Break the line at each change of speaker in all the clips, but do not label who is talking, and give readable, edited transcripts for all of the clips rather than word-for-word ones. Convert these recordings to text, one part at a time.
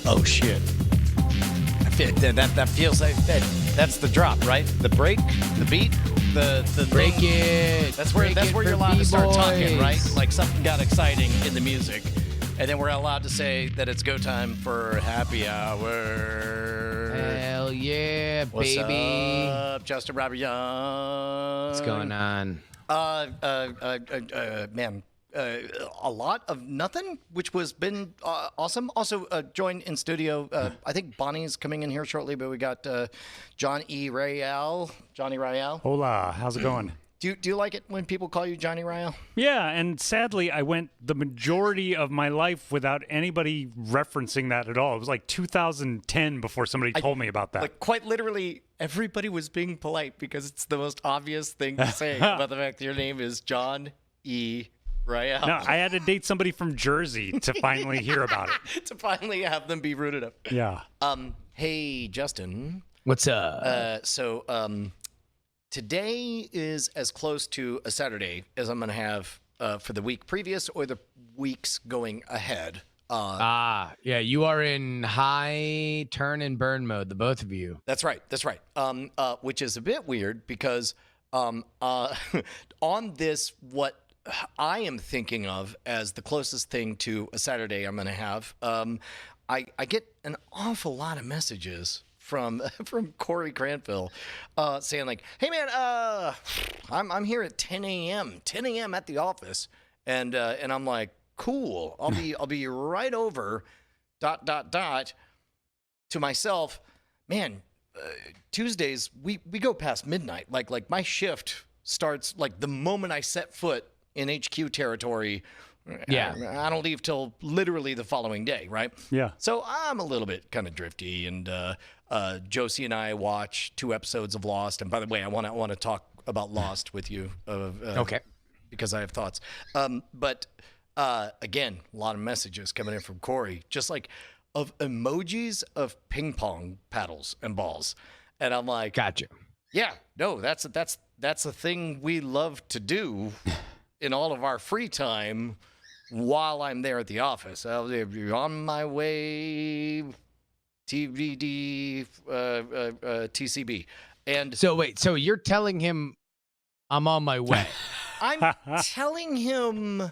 Oh shit! I feel that feels like that. That's the drop, right? The break, the beat, the
Break
thing.
it.
That's where
Break it
you're
for
allowed to start talking, right?
B-boys.
Like something got exciting in the music, and then we're allowed to say that it's go time for happy hour.
Hell yeah,
What's
baby.
up, Justin Robert Young?
What's going on?
Man, a lot of nothing, which was been awesome. Also, joined in studio. I think Bonnie's coming in here shortly, but we got Johnny Rayel.
Hola, how's it going?
Do you like it when people call you Johnny Rayel?
Yeah, and sadly, I went the majority of my life without anybody referencing that at all. It was like 2010 before somebody told me about that.
Like quite literally, everybody was being polite because it's the most obvious thing to say about the fact that your name is John E. Rayel.
No, I had to date somebody from Jersey to finally hear about it.
To finally have them be rooted up.
Yeah.
Hey, Justin.
What's up?
Today is as close to a Saturday as I'm going to have for the week previous or the weeks going ahead.
Yeah, you are in high turn and burn mode, the both of you.
That's right. Which is a bit weird because on this, what I am thinking of as the closest thing to a Saturday I'm going to have, I get an awful lot of messages from Corey Cranfill saying like, "Hey man, I'm here at 10 a.m. at the office," and I'm like, "Cool, I'll be right over." ... To myself, man, Tuesdays we go past midnight. Like my shift starts like the moment I set foot in HQ territory.
Yeah.
I don't leave till literally the following day, right?
Yeah.
So I'm a little bit kind of drifty, and Josie and I watch 2 episodes of Lost. And by the way, I want to talk about Lost with you.
Okay.
Because I have thoughts. But again, a lot of messages coming in from Corey, just like of emojis of ping pong paddles and balls, and I'm like,
Gotcha.
yeah, no, that's a thing we love to do in all of our free time while I'm there at the office. I'll be on my way, TBD, TCB. And
So wait, so you're telling him I'm on my way.
I'm telling him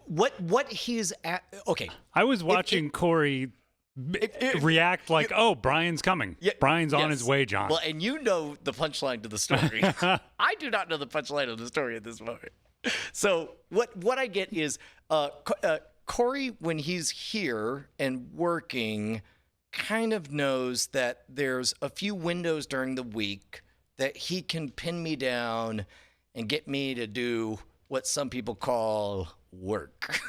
what he's at. Okay.
I was watching Corey react like, "Oh, Brian's coming.
Yeah,
Brian's on
yes.
his way, John."
Well, and you know the punchline to the story. I do not know the punchline of the story at this moment. So what I get is Corey, when he's here and working, kind of knows that there's a few windows during the week that he can pin me down and get me to do what some people call work.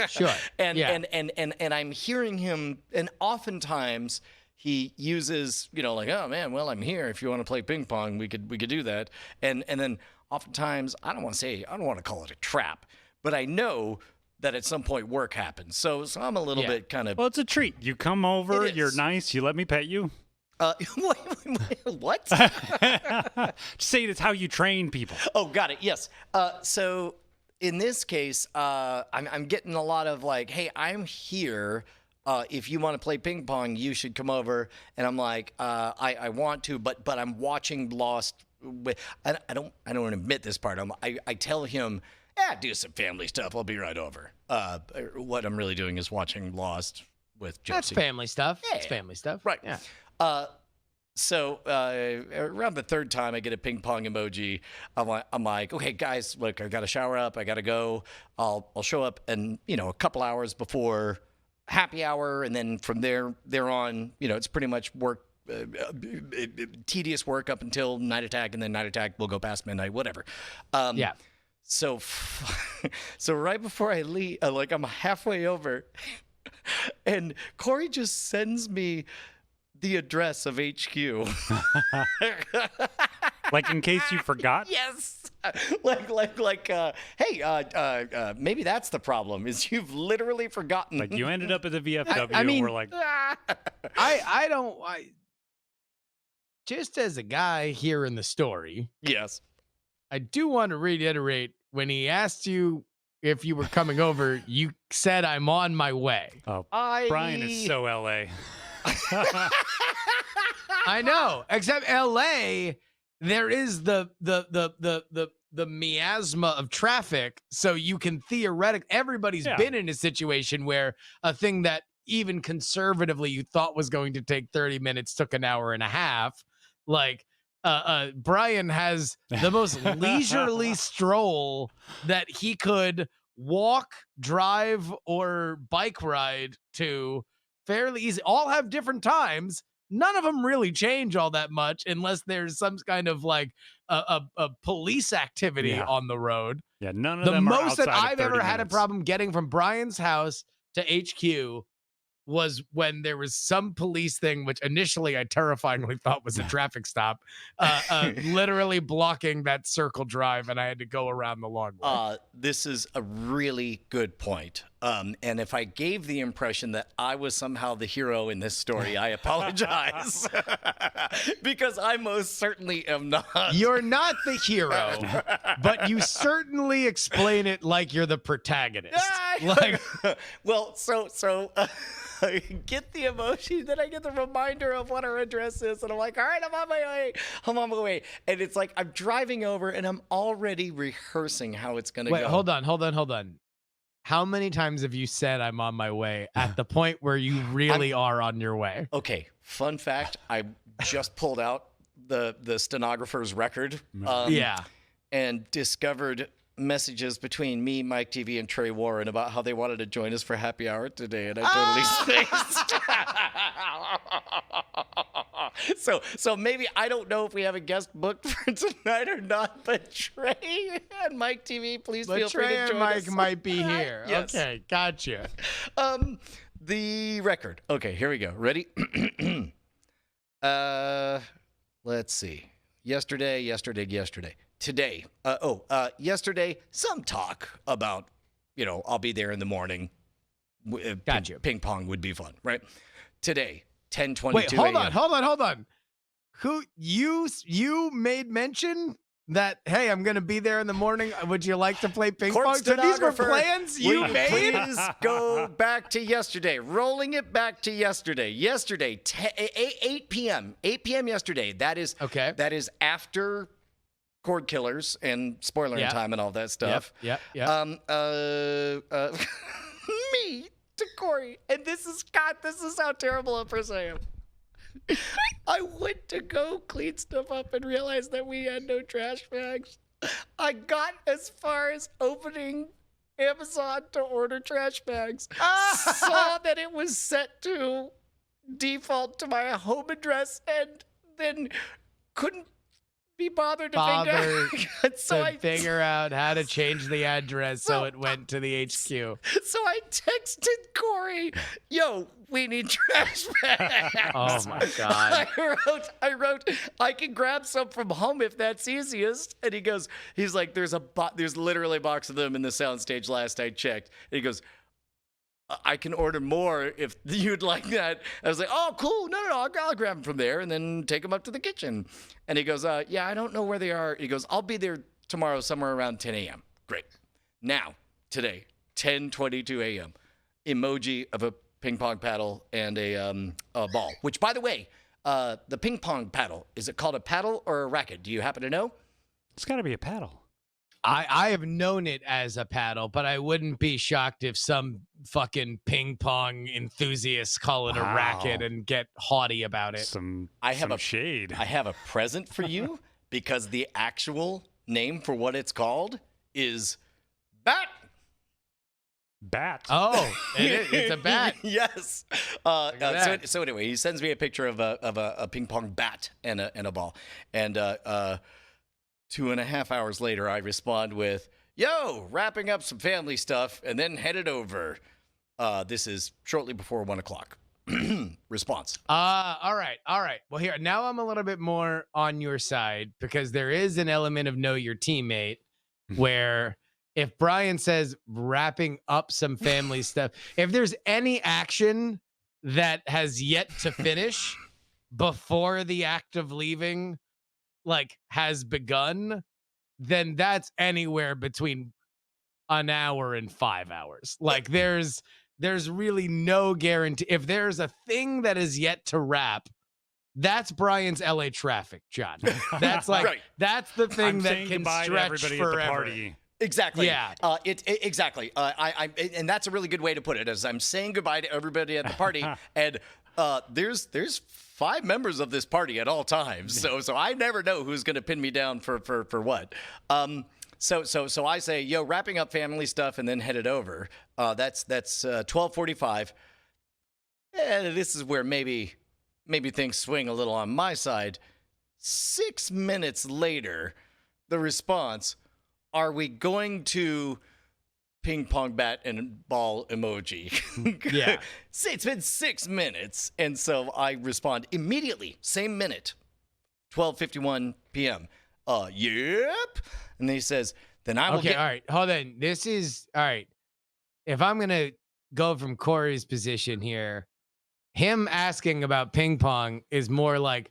Sure.
And,
Yeah.
and I'm hearing him, and oftentimes he uses, like, "Oh man, well, I'm here. If you want to play ping pong, we could do that." And then oftentimes I don't want to call it a trap, but I know that at some point work happens. So I'm a little
Yeah.
bit kind of
Well, it's a treat. You come over,
It
you're
is.
nice, you let me pet you.
what?
Just say it's how you train people.
Oh, got it. Yes. So in this case, I'm getting a lot of like, "Hey, I'm here. If you want to play ping pong, you should come over." And I'm like, I want to, but I'm watching Lost. I don't want to admit this part. I tell him, do some family stuff. I'll be right over. What I'm really doing is watching Lost with Josie.
That's family stuff.
Yeah.
It's family stuff.
Right.
Yeah.
So around the third time I get a ping pong emoji, I'm like, "Okay, guys, look, I got to shower up. I got to go. I'll show up, and a couple hours before happy hour, and then from there on, it's pretty much work, tedious work up until night attack, and then night attack will go past midnight, whatever."
Yeah.
So right before I leave, I'm halfway over, and Corey just sends me the address of HQ.
Like in case you forgot.
Yes. Hey, maybe that's the problem, is you've literally forgotten.
Like you ended up at the VFW
I mean-
and we're like,
I just as a guy here in the story,
Yes.
I do want to reiterate when he asked you if you were coming over, you said I'm on my way.
Oh,
I
Brian is so LA.
I know, except LA, there is the miasma of traffic, so you can theoretically, everybody's
Yeah.
been in a situation where a thing that even conservatively you thought was going to take 30 minutes took an hour and a half. Like Brian has the most leisurely stroll that he could walk, drive, or bike ride to fairly easy. All have different times. None of them really change all that much unless there's some kind of like a police activity
Yeah.
on the road.
Yeah, none of
The
them are
most that
outside of
I've ever
30
had a
minutes.
problem getting from Brian's house to HQ was when there was some police thing, which initially I terrifyingly thought was a traffic stop, literally blocking that circle drive, and I had to go around the long way.
This is a really good point. And if I gave the impression that I was somehow the hero in this story, I apologize. Because I most certainly am not.
You're not the hero, but you certainly explain it like you're the protagonist. Like,
Well, so I get the emotion, then I get the reminder of what our address is, and I'm like, all right, I'm on my way. And it's like I'm driving over, and I'm already rehearsing how it's gonna
wait,
go.
hold on. How many times have you said I'm on my way at the point where you really are on your way?
Okay, fun fact: I just pulled out the stenographer's record.
Yeah.
And discovered messages between me, Mike TV, and Trey Warren about how they wanted to join us for happy hour today, and I totally spaced. So maybe I don't know if we have a guest booked for tonight or not, but Trey and Mike TV, please
But
feel free
Trey
to
and
join
Mike
us.
might be here.
Yes.
Okay, gotcha.
The record. Okay, here we go. Ready? Let's see. Yesterday. Today. Yesterday, some talk about, I'll be there in the morning.
Gotcha.
Ping pong would be fun, right? Today, 10:22
Wait, hold
a.m.
on. Who you made mention that, hey, I'm gonna be there in the morning. Would you like to play ping
Court
pong? So these were
stenographer,
plans
will
you made?
Please go back to yesterday. Rolling it back to yesterday. 8 p.m. 8 p.m. yesterday. That is
Okay.
That is after Cord Killers and spoiler
Yeah.
time and all that stuff.
Yep.
Me to Corey, and this is how terrible a person I am. I went to go clean stuff up and realized that we had no trash bags. I got as far as opening Amazon to order trash bags. Saw that it was set to default to my home address, and then couldn't be bothered to
figure out how to change the address so it went to the HQ.
So I texted Corey, yo, we need trash bags.
Oh my God.
I wrote, I can grab some from home if that's easiest. And he's like, there's literally a box of them in the soundstage last I checked. And he goes, I can order more if you'd like that. I was like, oh, cool. No, I'll grab them from there and then take them up to the kitchen. And he goes, yeah, I don't know where they are. He goes, I'll be there tomorrow somewhere around 10 a.m. Great. Now, today, 10:22 a.m. Emoji of a ping pong paddle and a ball. Which, by the way, the ping pong paddle, is it called a paddle or a racket? Do you happen to know?
It's got to be a paddle.
I have known it as a paddle, but I wouldn't be shocked if some fucking ping pong enthusiasts call it a racket and get haughty about it.
Some shade.
I have a present for you because the actual name for what it's called is bat.
Bat.
Oh, it's a bat.
Yes.
that.
So anyway, he sends me a picture of a ping pong bat and a ball, and 2.5 hours later, I respond with, yo, wrapping up some family stuff and then headed over. This is shortly before 1 o'clock. Response.
All right. Well, here, now I'm a little bit more on your side because there is an element of know your teammate where if Brian says wrapping up some family stuff, if there's any action that has yet to finish before the act of leaving has begun, then that's anywhere between an hour and 5 hours. Like there's really no guarantee. If there's a thing that is yet to wrap, that's Brian's LA traffic, John. That's like
Right.
that's the thing
I'm
that
saying
can
goodbye to
stretch
everybody
forever.
at the party.
Exactly.
Yeah.
Exactly. And that's a really good way to put it. As I'm saying goodbye to everybody at the party, and there's 5 members of this party at all times, so I never know who's going to pin me down for what. So I say, yo, wrapping up family stuff and then headed over. That's 12:45. And this is where maybe things swing a little on my side. 6 minutes later, the response, are we going to ping pong bat and ball emoji?
Yeah.
It's been 6 minutes. And so I respond immediately, same minute, 12:51 p.m. Yep. And then he says, then I will
Okay,
get...
all right. Hold on. This is all right. If I'm gonna go from Corey's position here, him asking about ping pong is more like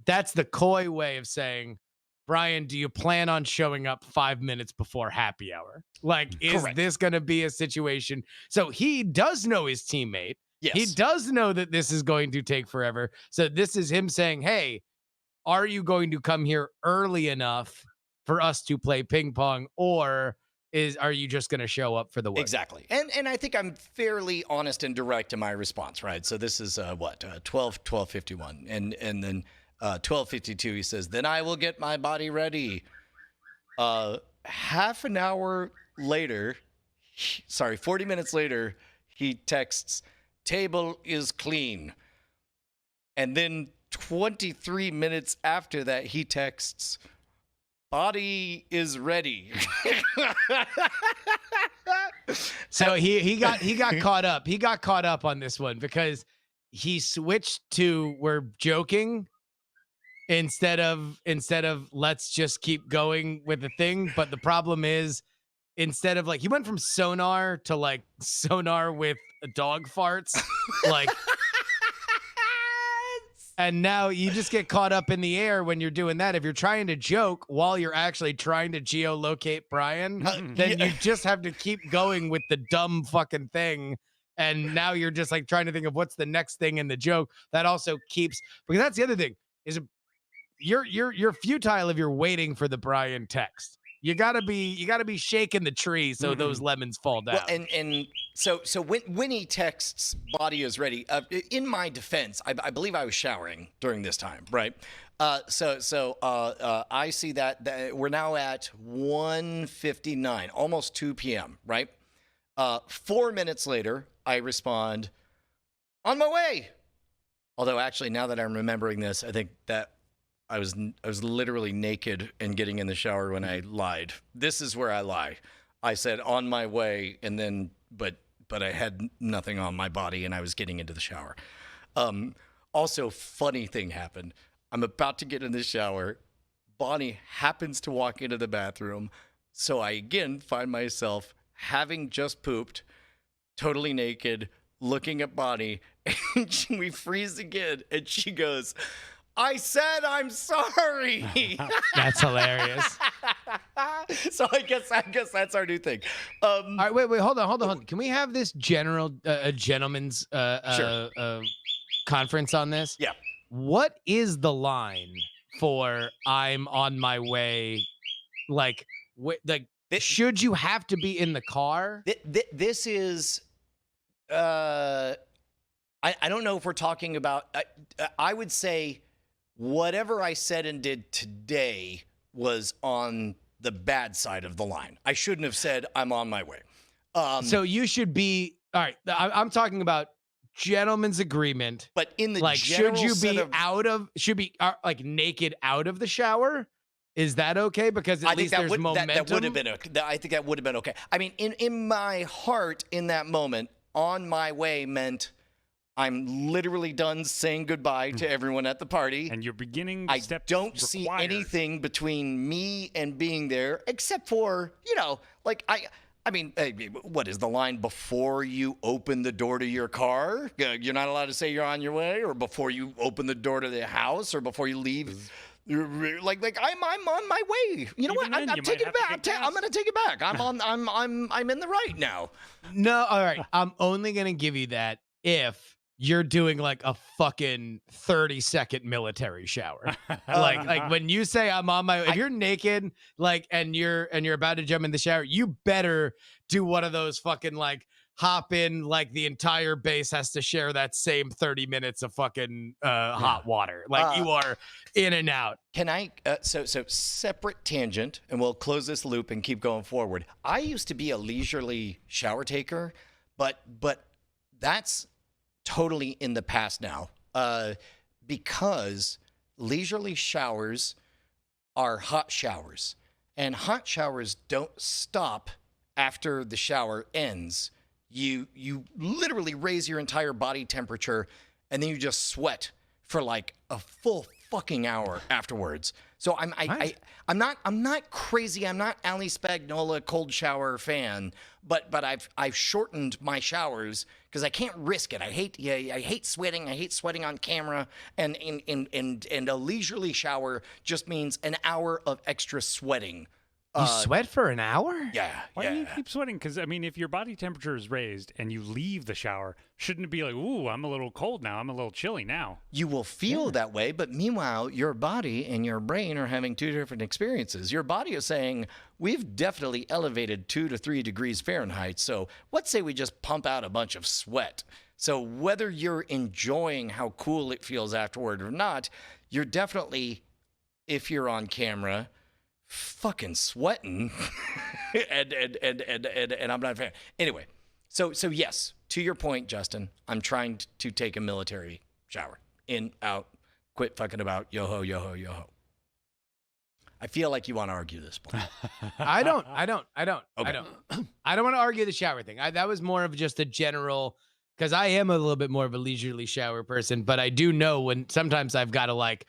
that's the coy way of saying, Brian, do you plan on showing up 5 minutes before happy hour? Like, is
Correct.
this gonna be a situation? So he does know his teammate.
Yes.
He does know that this is going to take forever. So this is him saying, hey, are you going to come here early enough for us to play ping pong, or are you just going to show up for the work?
Exactly. And I think I'm fairly honest and direct in my response, right? So this is 12:51. And then 12:52 he says, then I will get my body ready. Half an hour later, 40 minutes later, he texts, table is clean. And then 23 minutes after that, he texts, body is ready.
So he got caught up. He got caught up on this one because he switched to we're joking instead of let's just keep going with the thing. But the problem is, instead of like, he went from sonar to like sonar with dog farts, like. And now you just get caught up in the air when you're doing that. If you're trying to joke while you're actually trying to geolocate Brian, then you just have to keep going with the dumb fucking thing. And now you're just like trying to think of what's the next thing in the joke. That also keeps, because that's the other thing is you're futile if you're waiting for the Brian text. You gotta be shaking the tree so those lemons fall down.
Well, and so when he texts body is ready, in my defense, I believe I was showering during this time, right? So I see that we're now at 1:59, almost 2 p.m., right? 4 minutes later, I respond, on my way. Although actually, now that I'm remembering this, I think that I was literally naked and getting in the shower when I lied. This is where I lie. I said on my way, and then but I had nothing on my body, and I was getting into the shower. Also, funny thing happened. I'm about to get in the shower. Bonnie happens to walk into the bathroom, so I again find myself having just pooped, totally naked, looking at Bonnie, and we freeze again, and she goes, I said I'm sorry.
That's hilarious.
So I guess that's our new thing.
All right, wait, hold on. Can we have this gentleman's conference on this?
Yeah.
What is the line for I'm on my way? Like, should you have to be in the car?
This is, I don't know if we're talking about, I would say whatever I said and did today was on the bad side of the line. I shouldn't have said I'm on my way.
So you should be, all right, I'm talking about gentleman's agreement.
But in the
like,
general
should you
set
be
of,
like naked out of the shower? Is that okay? Because at least there's momentum.
That would have been okay. I think that would have been okay. I mean, in my heart, in that moment, on my way meant I'm literally done saying goodbye to everyone at the party.
And you're beginning
I
steps
don't see
required.
anything between me and being there, except for, like I mean, what is the line before you open the door to your car? You're not allowed to say you're on your way, or before you open the door to the house, or before you leave Like I'm on my way. You know
Even
what?
then,
I'm
you might
taking it
have to
back.
get
I'm going to take it back. I'm in the right now.
No, all right. I'm only gonna give you that if you're doing like a fucking 30-second military shower. like when you say I'm on my if you're naked, like and you're about to jump in the shower, you better do one of those fucking like hop in, like the entire base has to share that same 30 minutes of fucking hot water. Like you are in and out.
Can I? So separate tangent, and we'll close this loop and keep going forward. I used to be a leisurely shower taker, but that's totally in the past now. Because leisurely showers are hot showers, and hot showers don't stop after the shower ends. You literally raise your entire body temperature, and then you just sweat for like a full fucking hour afterwards. So I'm not crazy. I'm not Ali Spagnola cold shower fan, but I've shortened my showers because I can't risk it. I hate sweating. I hate sweating on camera, and a leisurely shower just means an hour of extra sweating.
You sweat for an hour?
Yeah.
Why do you keep sweating? Because, I mean, if your body temperature is raised and you leave the shower, shouldn't it be like, ooh, I'm a little cold now. I'm a little chilly now.
You will feel that way, but meanwhile, your body and your brain are having two different experiences. Your body is saying, we've definitely elevated 2 to 3 degrees Fahrenheit, so let's say we just pump out a bunch of sweat. So whether you're enjoying how cool it feels afterward or not, you're definitely, if you're on camera, fucking sweating. and I'm not a fan. Anyway, so yes, to your point, Justin, I'm trying to take a military shower. In, out, quit fucking about, yo-ho, yo-ho, yo-ho. I feel like you want to argue this point.
I don't.
Okay.
I don't want to argue the shower thing. That was more of just a general, because I am a little bit more of a leisurely shower person, but I do know when sometimes I've got to like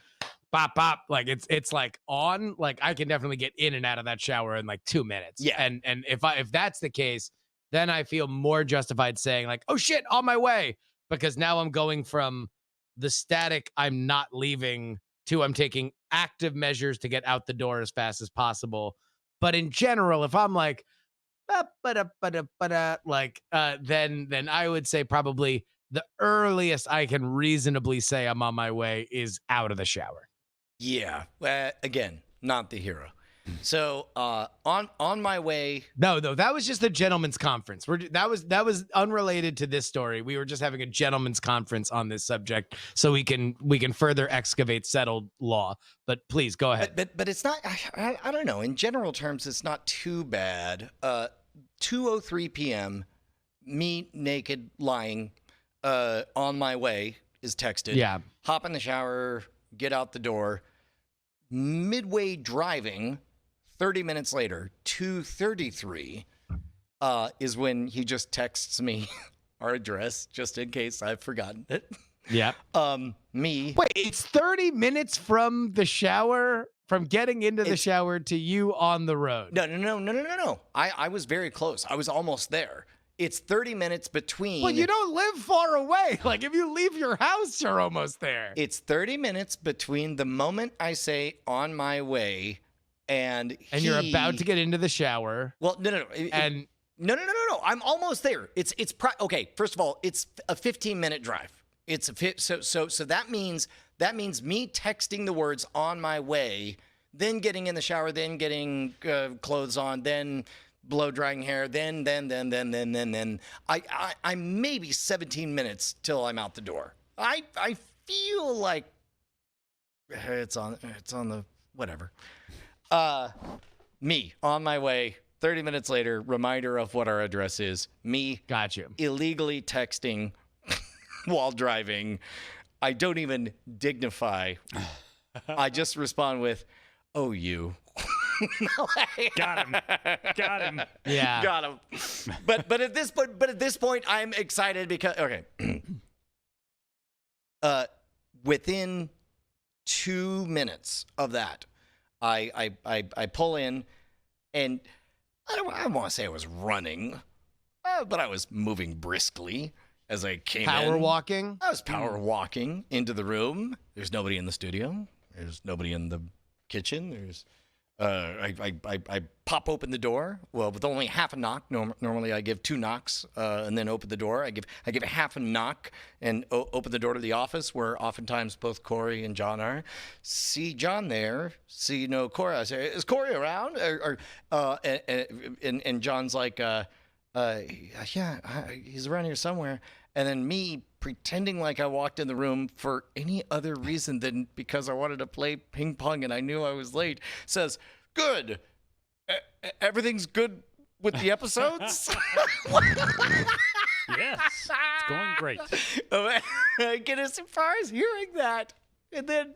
pop, like it's like on, like I can definitely get in and out of that shower in like 2 minutes.
Yeah.
And if that's the case, then I feel more justified saying like, oh shit, on my way, because now I'm going from the static I'm not leaving to I'm taking active measures to get out the door as fast as possible. But in general, if I'm like, then I would say probably the earliest I can reasonably say I'm on my way is out of the shower.
Yeah. Again, not the hero. So on my way.
No, that was just a gentleman's conference. That was unrelated to this story. We were just having a gentleman's conference on this subject, so we can further excavate settled law. But please go ahead.
But it's not. I don't know. In general terms, it's not too bad. 2:03 p.m. Me naked, lying, on my way is texted.
Yeah.
Hop in the shower, get out the door. Midway driving, 30 minutes later, 2:33, is when he just texts me our address, just in case I've forgotten it.
Yeah.
Me.
Wait, it's 30 minutes from the shower, from getting into the shower to you on the road.
No. I was very close. I was almost there. It's 30 minutes between.
Well, you don't live far away. Like, if you leave your house, you're almost there.
It's 30 minutes between the moment I say on my way and
you're about to get into the shower.
Well, no. No. I'm almost there. Okay. First of all, it's a 15-minute drive. So that means me texting the words on my way, then getting in the shower, then getting clothes on, then blow drying hair, then I'm maybe 17 minutes till I'm out the door. I feel like it's on the whatever. Me on my way, 30 minutes later, reminder of what our address is. Me
Got you.
illegally texting while driving. I don't even dignify. I just respond with, "Oh, you."
Got him.
Yeah.
Got him. But at this point, I'm excited because within 2 minutes of that, I pull in, and I don't want to say I was running, but I was moving briskly as I came in.
Power walking.
I was power walking into the room. There's nobody in the studio. There's nobody in the kitchen. There's I pop open the door. Well, with only half a knock. Normally I give 2 knocks and then open the door. I give a half a knock and open the door to the office where oftentimes both Corey and John are. See John there. See no Corey. I say, is Corey around? And John's like, yeah, he's around here somewhere. And then me pretending like I walked in the room for any other reason than because I wanted to play ping pong and I knew I was late, says, good. Everything's good with the episodes?
Yes, it's going great.
I get as far as hearing that. And then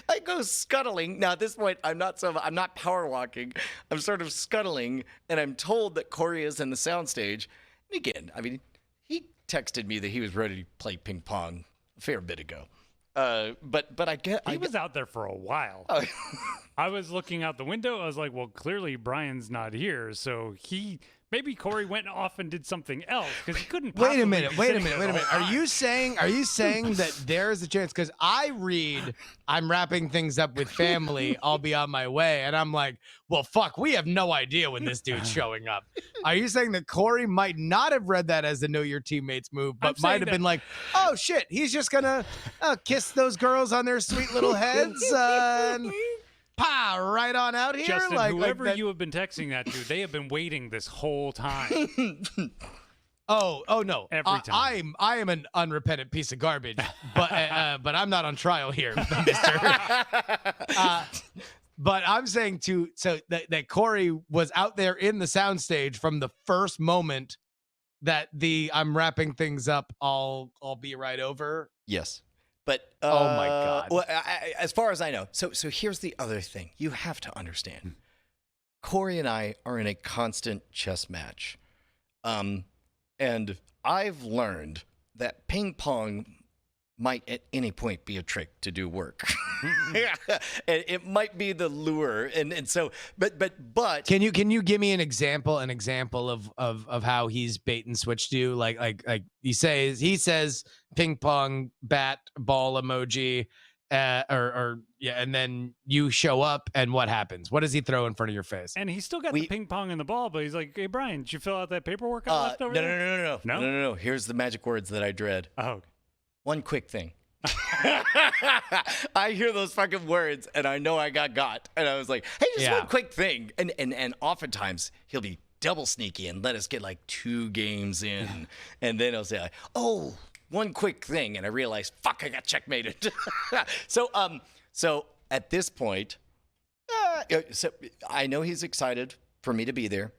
I go scuttling. Now, at this point, I'm not power walking. I'm sort of scuttling, and I'm told that Corey is in the soundstage. And again, I mean, he texted me that he was ready to play ping pong a fair bit ago. But I get
He was out there for a while. I was looking out the window. I was like, well, clearly Brian's not here. So maybe Corey went off and did something else because he couldn't.
Wait a minute.
Are
Are you saying that there is a chance? Because I read, I'm wrapping things up with family. I'll be on my way, and I'm like, well, fuck. We have no idea when this dude's showing up. Are you saying that Corey might not have read that as a know your teammates move, but might have been like, oh shit, he's just gonna kiss those girls on their sweet little heads? And right on out here.
Justin,
like
whoever
that.
you have been texting that to, they have been waiting this whole time.
Oh no!
Every time.
I am an unrepentant piece of garbage, but I'm not on trial here, Mister. But I'm saying that Corey was out there in the soundstage from the first moment that I'm wrapping things up. I'll be right over.
Yes. But
oh my God!
Well, as far as I know, so here's the other thing you have to understand. Corey and I are in a constant chess match, and I've learned that ping pong might at any point be a trick to do work. It might be the lure, and so but
can you give me an example of how he's bait and switched you? Like he says ping pong bat ball emoji, and then you show up and what happens? What does he throw in front of your face?
And he's still got the ping pong and the ball, but he's like, hey Brian, did you fill out that paperwork I left over there?
No. Here's the magic words that I dread.
Oh.
One quick thing. I hear those fucking words and I know I got. And I was like, hey, just one quick thing. And oftentimes he'll be double sneaky and let us get like 2 games in. And then he'll say, like, oh, one quick thing. And I realize, fuck, I got checkmated. So at this point, so I know he's excited for me to be there.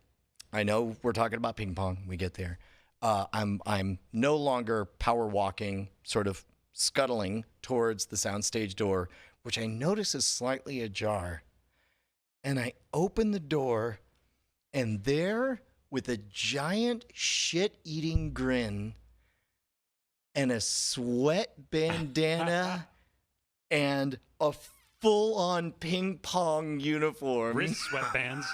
I know we're talking about ping pong. We get there. I'm no longer power walking, sort of scuttling towards the soundstage door, which I notice is slightly ajar. And I open the door, and there, with a giant shit-eating grin and a sweat bandana and a full-on ping pong uniform.
Wrist sweatbands.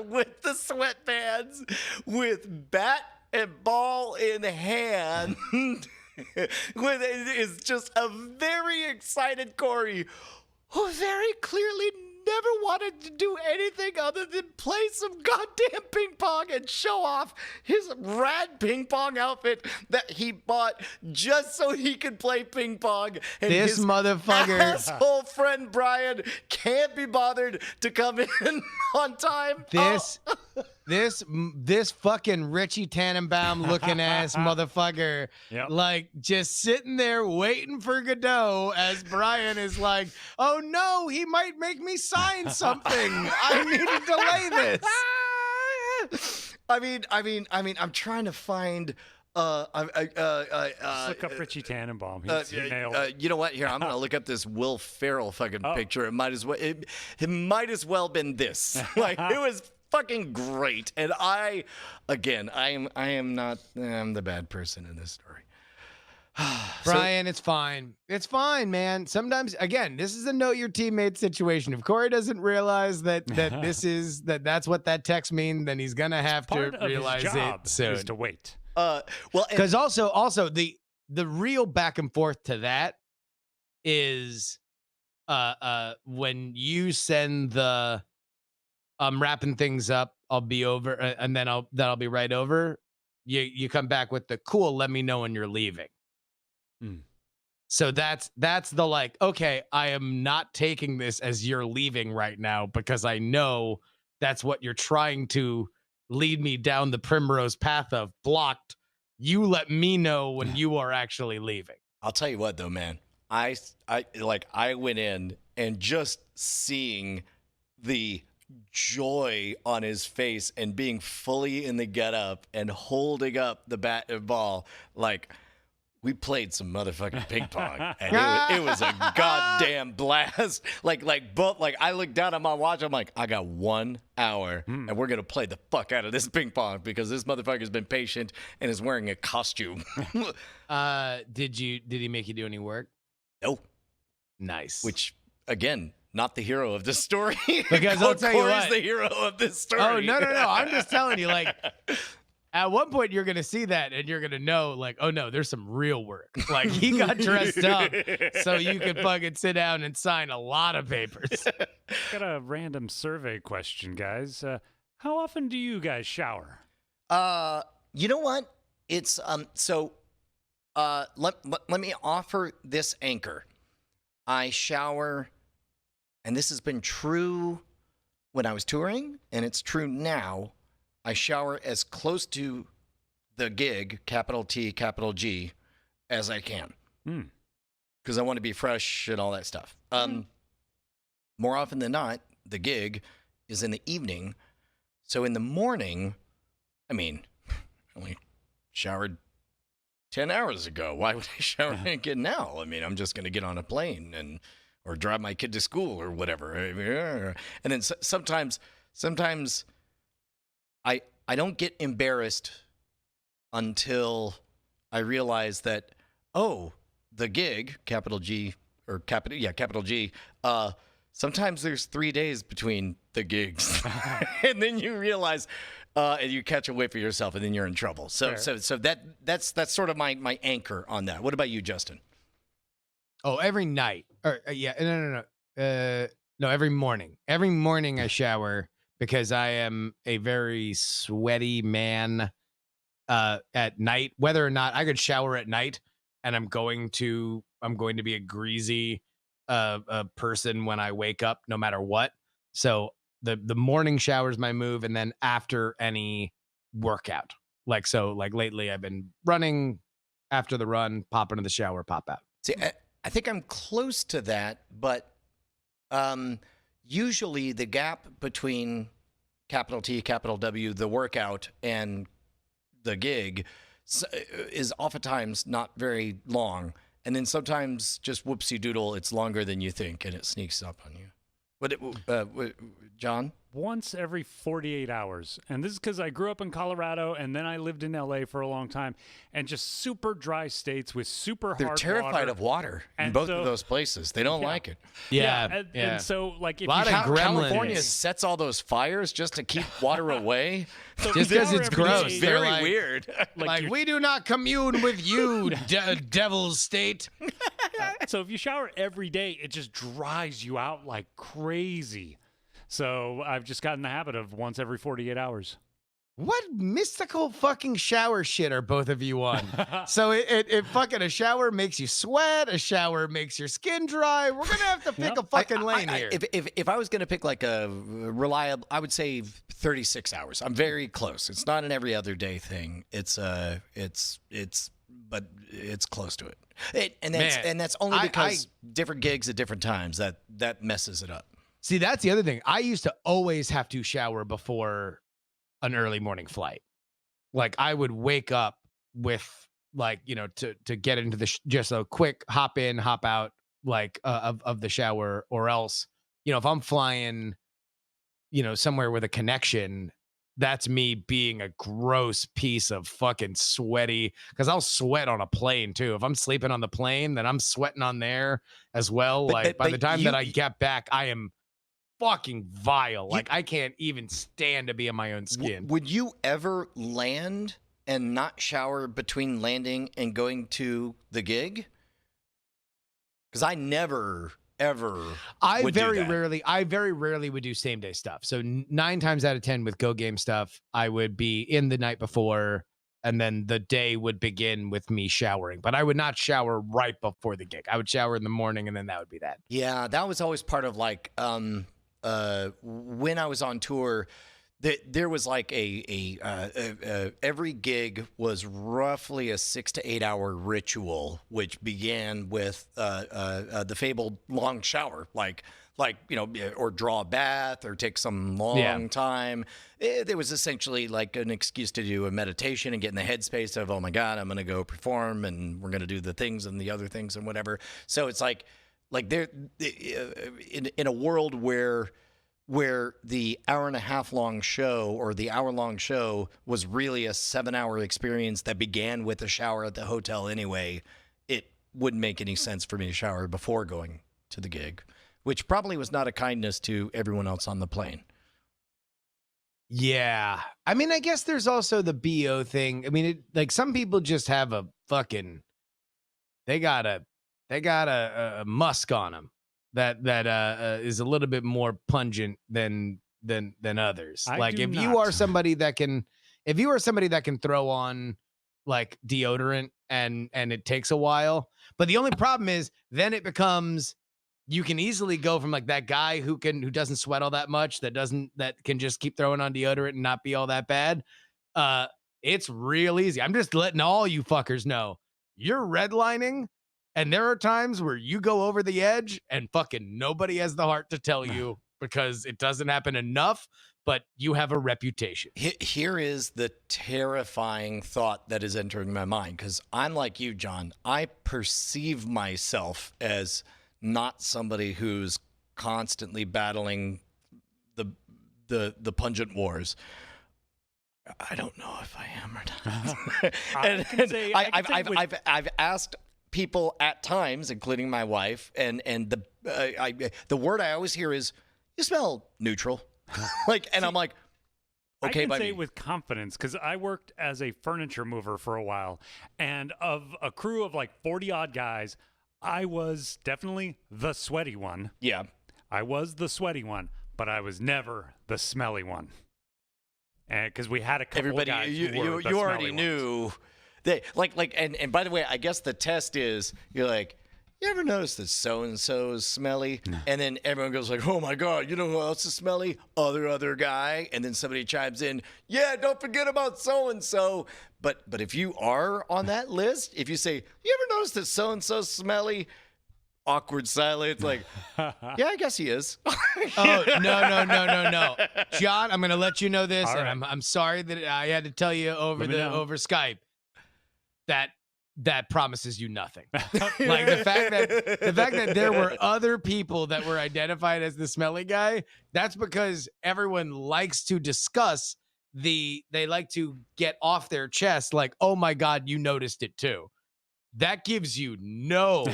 With the sweatbands, with bat and ball in hand, is just a very excited Corey who very clearly never wanted to do anything other than play some goddamn ping pong and show off his rad ping pong outfit that he bought just so he could play ping pong. And
this
his
motherfucker,
asshole friend Brian, can't be bothered to come in on time.
This fucking Richie Tannenbaum looking ass motherfucker, like just sitting there waiting for Godot as Brian is like, oh no, he might make me sign something. I need to delay this.
I'm trying to find.
Just look up Richie Tannenbaum. He nailed it.
You know what? Here, I'm gonna look up this Will Ferrell fucking picture. It might as well been this. Like it was fucking great. And I am not. I'm the bad person in this story.
Brian, it's fine. It's fine, man. Sometimes, again, this is a know your teammate situation. If Corey doesn't realize that that's what that text means, then he's gonna have to realize
his job
it soon.
is to wait.
Because also the real back and forth to that is when you send the I'm wrapping things up, I'll be over, and then I'll be right over. You come back with the cool. Let me know when you're leaving.
Mm.
So that's the like, okay, I am not taking this as you're leaving right now because I know that's what you're trying to lead me down the primrose path of. Blocked. You let me know when you are actually leaving.
I'll tell you what, though, man. I went in and just seeing the joy on his face and being fully in the getup and holding up the bat and ball, like, we played some motherfucking ping pong, and it was a goddamn blast. Like I looked down at my watch. I'm like, I got 1 hour, and we're gonna play the fuck out of this ping pong because this motherfucker's been patient and is wearing a costume.
Did he make you do any work?
No,
Nice.
which again, not the hero of this story.
Because I'll tell you
Corey's
what.
the hero of this story.
Oh, no. I'm just telling you, like, at one point you're going to see that and you're going to know, like, oh, no, there's some real work. Like, he got dressed up so you could fucking sit down and sign a lot of papers.
Got a random survey question, guys. How often do you guys shower?
You know what? It's let me offer this anchor. I shower, and this has been true when I was touring, and it's true now. I shower as close to the gig, capital T, capital G, as I can. Because I want to be fresh and all that stuff. More often than not, the gig is in the evening. So in the morning, I mean, I only showered 10 hours ago. Why would I shower again now? I mean, I'm just going to get on a plane or drive my kid to school or whatever. And then sometimes I don't get embarrassed until I realize that, oh, the gig, capital G, or capital G, sometimes there's 3 days between the gigs. And then you realize, and you catch a whiff of yourself, and then you're in trouble. So that's sort of my anchor on that. What about you, Justin?
Oh, every night. Or no, every morning. Every morning I shower because I am a very sweaty man at night. Whether or not I could shower at night and I'm going to be a greasy person when I wake up, no matter what. So the morning shower is my move, and then after any workout. Like lately I've been running. After the run, pop into the shower, pop out.
See, I think I'm close to that, but usually the gap between capital T, capital W, the workout, and the gig is oftentimes not very long. And then sometimes just whoopsie doodle, it's longer than you think, and it sneaks up on you. John?
Once every 48 hours. And this is because I grew up in Colorado and then I lived in LA for a long time, and just super dry states with super
They're
hard
terrified
water.
of water in
And
both
so-
of those places. They don't
Yeah.
like it.
And so, like, if
Lot
you
of
shower-
gremlins.
California sets all those fires just to keep water away.
so if
Just
you
'cause
shower
it's
every
gross.
day,
They're
Very
like-
weird.
Like
you're-
we do not commune with you, devil's state.
So if you shower every day, it just dries you out like crazy. So I've just gotten the habit of once every 48 hours.
What mystical fucking shower shit are both of you on? So it fucking, a shower makes you sweat, a shower makes your skin dry. We're gonna have to pick a fucking lane here.
If I was going to pick like a reliable, I would say 36 hours. I'm very close. It's not an every other day thing. But it's close to it. And that's only because different gigs at different times that messes it up.
See, that's the other thing. I used to always have to shower before an early morning flight. Like I would wake up with like, to get into just a quick hop in, hop out, like of the shower, or else, if I'm flying, somewhere with a connection, that's me being a gross piece of fucking sweaty, because I'll sweat on a plane too. If I'm sleeping on the plane, then I'm sweating on there as well. By the time that I get back, I am fucking vile. Like I can't even stand to be in my own skin.
Would you ever land and not shower between landing and going to the gig? Because I never ever
I
would do
very
that.
rarely would do same day stuff. So 9 times out of 10 with Go Game stuff, I would be in the night before, and then the day would begin with me showering. But I would not shower right before the gig. I would shower in the morning, and then that would be that.
Yeah, that was always part of like when I was on tour. There was like every gig was roughly a 6 to 8 hour ritual, which began with the fabled long shower, like or draw a bath or take some long time. There was essentially like an excuse to do a meditation and get in the headspace of, oh my God, I'm going to go perform and we're going to do the things and the other things and whatever. So it's like there in a world where the hour and a half long show or the hour long show was really a 7-hour experience that began with a shower at the hotel anyway, it wouldn't make any sense for me to shower before going to the gig, which probably was not a kindness to everyone else on the plane.
Yeah. I mean, I guess there's also the BO thing. I mean, like some people just have a fucking, they got a musk on them that is a little bit more pungent than others. Like if you are somebody that can throw on like deodorant and it takes a while, but the only problem is then it becomes, you can easily go from like that guy who doesn't sweat all that much, that can just keep throwing on deodorant and not be all that bad. It's real easy. I'm just letting all you fuckers know you're redlining. And there are times where you go over the edge and fucking nobody has the heart to tell you because it doesn't happen enough, but you have a reputation.
Here is the terrifying thought that is entering my mind, because I'm like you, John. I perceive myself as not somebody who's constantly battling the pungent wars. I don't know if I am or not. I've asked people at times, including my wife, and the word I always hear is, "You smell neutral," and I'm like, okay,
I can say it with confidence because I worked as a furniture mover for a while, and of a crew of like 40 odd guys, I was definitely the sweaty one.
Yeah,
I was the sweaty one, but I was never the smelly one. And because we had a couple of guys who were the
you already
smelly
knew.
ones.
They and by the way, I guess the test is you're like, you ever notice that so and so is smelly? And then everyone goes like, oh my God, you know who else is smelly? Other guy. And then somebody chimes in, yeah, don't forget about so and so. But if you are on that list, if you say, you ever notice that so and so's smelly? Awkward silence, like, yeah, I guess he is.
Oh, no. John, I'm going to let you know this,
All
and
right.
I'm sorry that I had to tell you over Skype that promises you nothing. Like the fact that there were other people that were identified as the smelly guy, that's because everyone likes to discuss they like to get off their chest like, oh my God, you noticed it too. That gives you no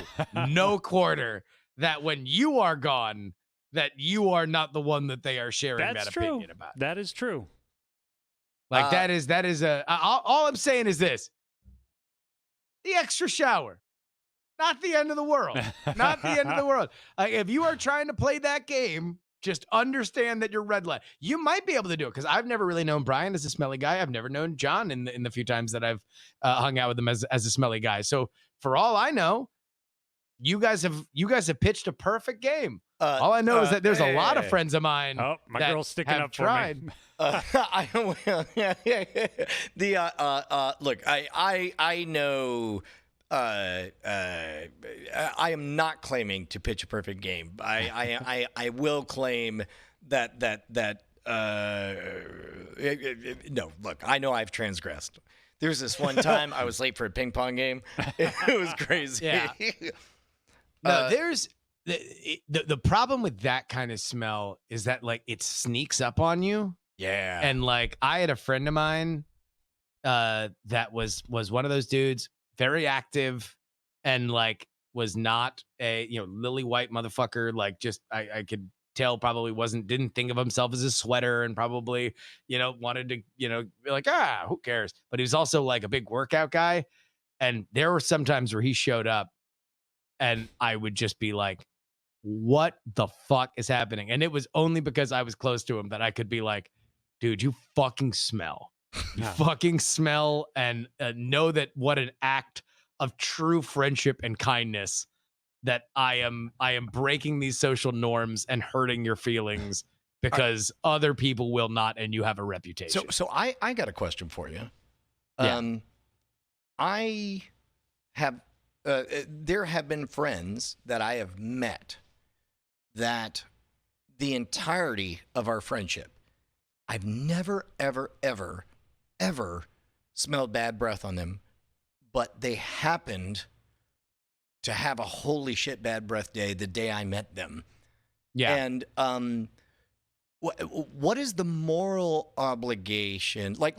quarter that when you are gone, that you are not the one that they are sharing that opinion about.
That is true.
Like that is all I'm saying is this: the extra shower, not the end of the world, not the end of the world. Like if you are trying to play that game, just understand that you're red light. You might be able to do it because I've never really known Brian as a smelly guy. I've never known John in the few times that I've hung out with him as a smelly guy. So for all I know, you guys have pitched a perfect game. All I know is that there's a lot of friends of mine.
Oh, my girl's sticking up
tried.
for me.
Look, I know. I am not claiming to pitch a perfect game. I will claim that no. Look, I know I've transgressed. There was this one time I was late for a ping pong game. It was crazy.
Yeah. No, there's the problem with that kind of smell is that like it sneaks up on you.
Yeah.
And like I had a friend of mine that was one of those dudes, very active and like was not a lily white motherfucker. Like just I could tell probably didn't think of himself as a sweater and probably wanted to be like, who cares, but he was also like a big workout guy. And there were some times where he showed up and I would just be like, what the fuck is happening? And it was only because I was close to him that I could be like, dude, you fucking smell. You
Yeah.
fucking smell, and know that what an act of true friendship and kindness that I am breaking these social norms and hurting your feelings because other people will not, and you have a reputation.
So I got a question for you.
Yeah.
I have there have been friends that I have met that the entirety of our friendship, I've never, ever, ever, ever smelled bad breath on them, but they happened to have a holy shit bad breath day the day I met them.
Yeah.
And what is the moral obligation? Like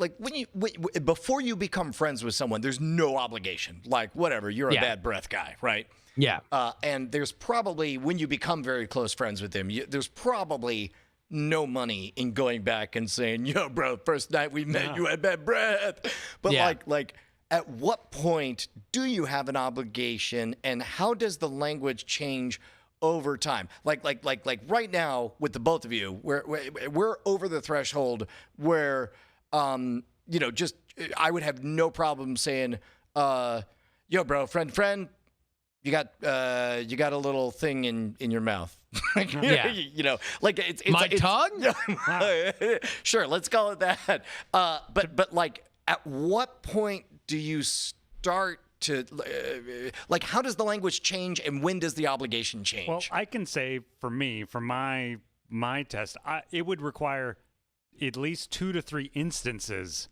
before you become friends with someone, there's no obligation. Like whatever, you're a
Yeah.
bad breath guy, right?
Yeah.
And there's probably when you become very close friends with them, there's probably no money in going back and saying, "Yo, bro, first night we met, you had bad breath." But
Yeah.
like, at what point do you have an obligation, and how does the language change over time? Like right now with the both of you, we're over the threshold where, just I would have no problem saying, "Yo, bro, friend." You got a little thing in your mouth.
Yeah.
Like it's
My
it's,
tongue?
Sure, let's call it that. But like, at what point do you start to like? How does the language change, and when does the obligation change?
Well, I can say for me, for my test, it would require at least 2 to 3 instances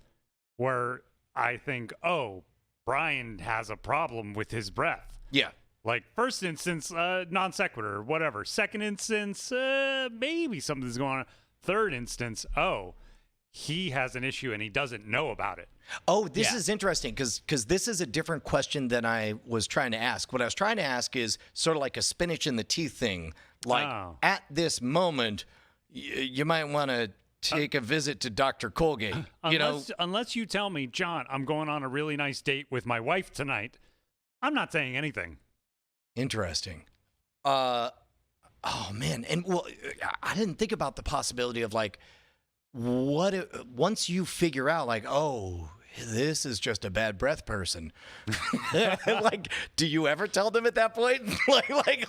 where I think, oh, Brian has a problem with his breath.
Yeah.
Like first instance, non sequitur, whatever. Second instance, maybe something's going on. Third instance, oh, he has an issue and he doesn't know about it.
Oh, this
Yeah.
is interesting because this is a different question than I was trying to ask. What I was trying to ask is sort of like a spinach in the teeth thing. Like at this moment, you might want to take a visit to Dr. Colgate.
Unless you tell me, John, I'm going on a really nice date with my wife tonight, I'm not saying anything.
Interesting. Oh man, and well, I didn't think about the possibility of like, once you figure out like, oh, this is just a bad breath person. Like, do you ever tell them at that point?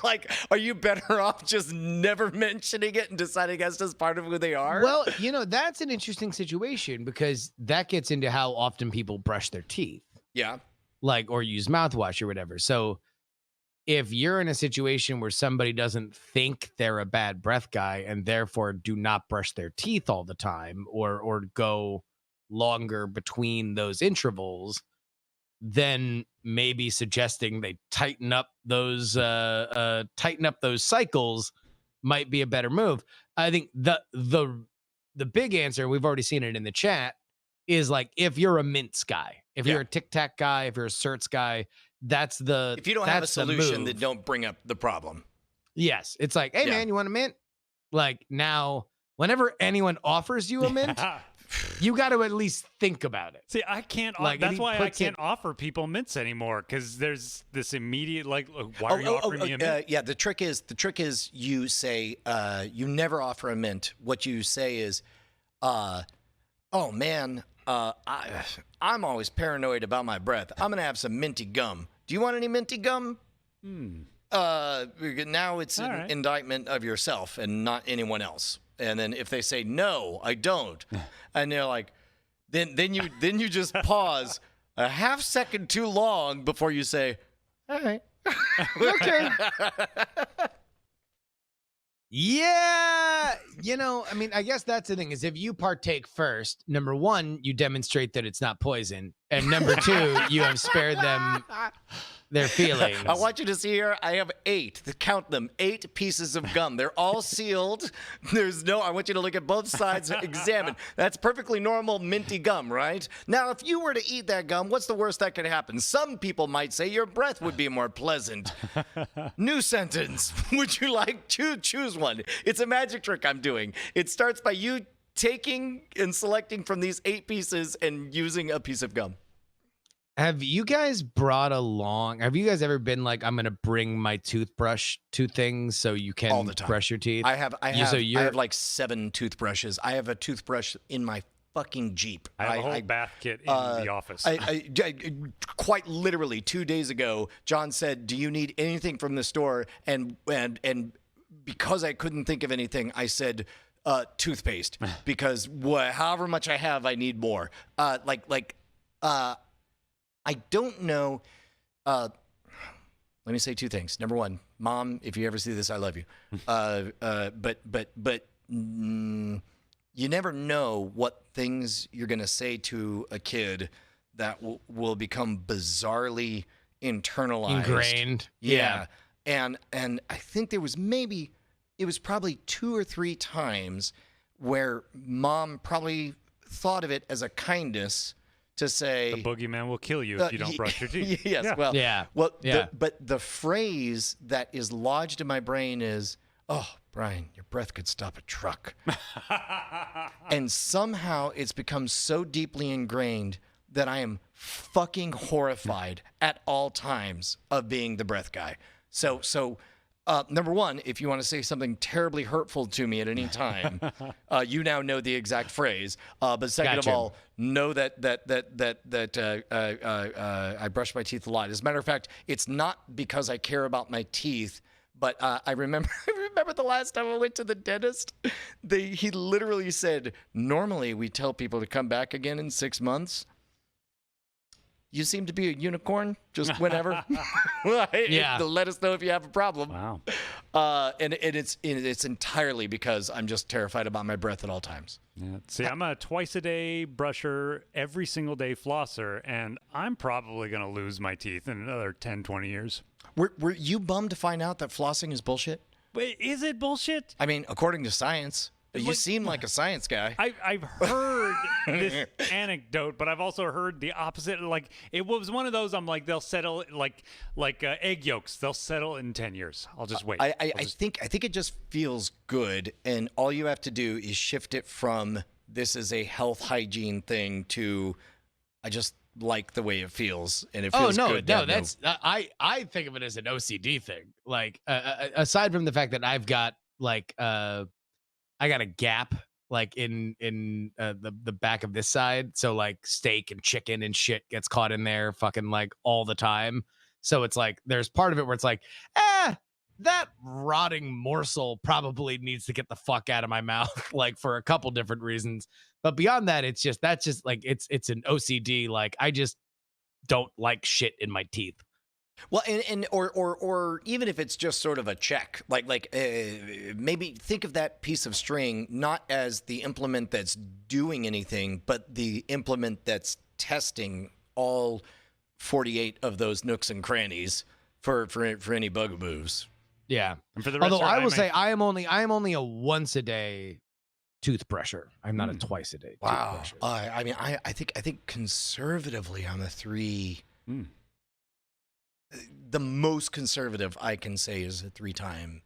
like, are you better off just never mentioning it and deciding that's just part of who they are?
Well, that's an interesting situation because that gets into how often people brush their teeth,
yeah.
like, or use mouthwash or whatever. So if you're in a situation where somebody doesn't think they're a bad breath guy and therefore do not brush their teeth all the time or go longer between those intervals, then maybe suggesting they tighten up those cycles might be a better move. I think the big answer, we've already seen it in the chat, is like if you're a mints guy, if you're a Tic Tac guy, if you're a certs guy, that's the
If you don't have a
that's the
solution,
move.
then don't bring up the problem.
Yes, it's like, hey
Yeah.
man, you want a mint? Like now, whenever anyone offers you a mint, you got to at least think about it.
See, I can't.
Like,
That's
he
why I
puts
can't
it-
offer people mints anymore because there's this immediate like, why are you offering me a mint?
Yeah. The trick is you say you never offer a mint. What you say is, oh man, I'm always paranoid about my breath. I'm gonna have some minty gum. Do you want any minty gum? Now it's an
right.
indictment of yourself and not anyone else. And then if they say no, I don't, and they're like, then you just pause a half second too long before you say, all right.
Okay. Yeah, I mean, I guess that's the thing is if you partake first, number one, you demonstrate that it's not poison, and number two, you have spared them their feelings.
I want you to see here. I have 8. Count them. 8 pieces of gum. They're all sealed. I want you to look at both sides. Examine. That's perfectly normal minty gum, right? Now, if you were to eat that gum, what's the worst that could happen? Some people might say your breath would be more pleasant. New sentence. Would you like to choose one? It's a magic trick I'm doing. It starts by you taking and selecting from these 8 pieces and using a piece of gum.
Have you guys brought along? Have you guys ever been like, I'm gonna bring my toothbrush to things so you can
All the time.
brush your teeth?
I have
So
I
you're-
have like 7 toothbrushes. I have a toothbrush in my fucking Jeep.
I have a whole bath kit in the office.
Quite literally 2 days ago, John said, "Do you need anything from the store?" And because I couldn't think of anything, I said toothpaste because however much I have, I need more. I don't know. Let me say 2 things. Number 1, Mom, if you ever see this, I love you. You never know what things you're going to say to a kid that will become bizarrely internalized.
ingrained.
Yeah. And I think it was probably 2 or 3 times where Mom probably thought of it as a kindness to say,
the boogeyman will kill you if you don't brush your teeth.
Yes,
Yeah.
well,
Yeah.
well,
Yeah.
but the phrase that is lodged in my brain is, "Oh, Brian, your breath could stop a truck." And somehow it's become so deeply ingrained that I am fucking horrified at all times of being the breath guy. So number 1, if you want to say something terribly hurtful to me at any time, you now know the exact phrase. But second
Gotcha.
of all, know that I brush my teeth a lot. As a matter of fact, it's not because I care about my teeth. But I remember the last time I went to the dentist, he literally said, "Normally we tell people to come back again in 6 months. You seem to be a unicorn, just whenever.
Yeah.
Let us know if you have a problem."
Wow.
And it's entirely because I'm just terrified about my breath at all times.
Yeah. See, I'm a twice-a-day brusher, every single day flosser, and I'm probably going to lose my teeth in another 10, 20 years.
Were you bummed to find out that flossing is bullshit?
Wait, is it bullshit?
I mean, according to science, you
Like-
seem like a science guy.
I've heard this anecdote, but I've also heard the opposite. Like, it was one of those, I'm like, they'll settle, like egg yolks. They'll settle in 10 years. I'll just wait.
I think it just feels good, and all you have to do is shift it from this is a health hygiene thing to I just like the way it feels, and it feels good. to have
That's I think of it as an OCD thing. Like aside from the fact that I've got like I got a gap like in the back of this side, so like steak and chicken and shit gets caught in there fucking like all the time. So it's like there's part of it where it's like, that rotting morsel probably needs to get the fuck out of my mouth, like for a couple different reasons. But beyond that, that's just like it's an OCD. Like I just don't like shit in my teeth.
Well, or even if it's just sort of a check, maybe think of that piece of string not as the implement that's doing anything, but the implement that's testing all 48 of those nooks and crannies for any bugaboos.
Yeah.
And for the rest
Although
of
I
our
will
time,
say I am only a once a day toothbrusher. I'm not a twice a day
Wow.
toothbrusher.
I mean, I think conservatively I'm a 3.
Mm.
The most conservative I can say is a 3-time